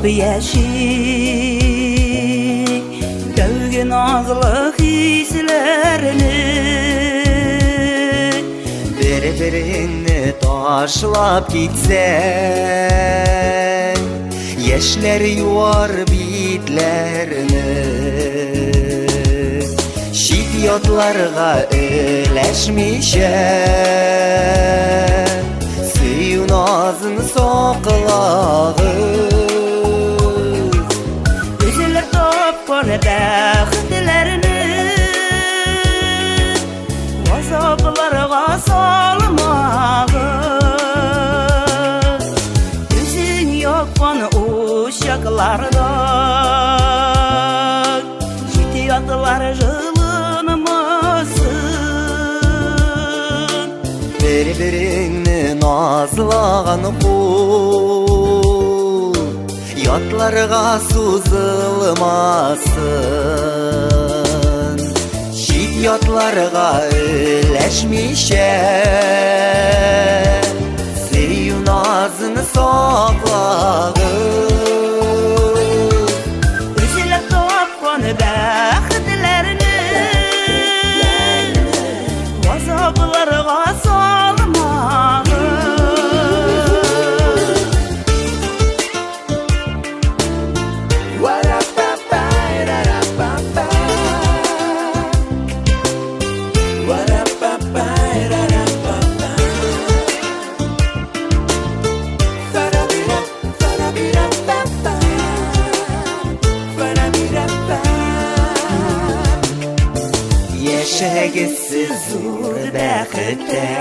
Yap-yeşil dövgün ağzılık hislerini bir-birini taşlap gitsen Yeşler yuvar bitlerini Şiddiyatlarga öleşmişem Suyun ağzını soqlağız Üzülür topkon bəxtlərini Vazablarga salmağız Üzün yokman uşaklarda Şiddiyatlar Bir-birini nazlağan kul Yatlarga suzulmasın Şiddiyatlarga öleşmişem Seyun ağzını soqlağız Üzülüp topkon bəxtlərini Vazablarga Yeşegisiz zor bəxtdən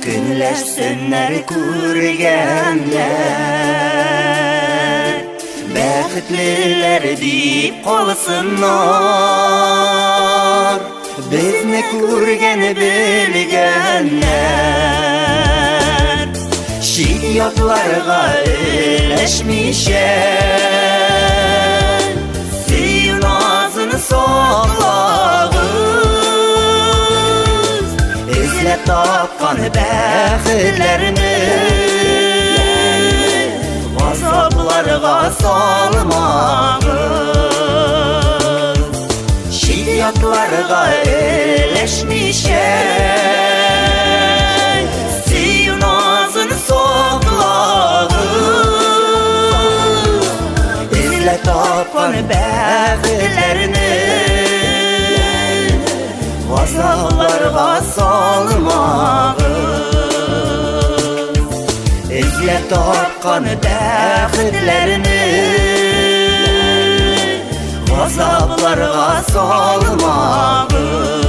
Günləşsinlər kurgenlər Bəxtliler deyip qalsınlar Bizni kurgen bilgenler Şiddiyatlarga öleşmişem Suyun ağzını soqlağız İzlep tapkan bəxtlərini Vazablarga salmağız Şiddiyatlarga öleşmişem Suyun ağzını soqlağız İzlep tapkan bəxtlərini Vazablarga salmağız İzlep tapkan bəxtlərini Vazablarga salmağız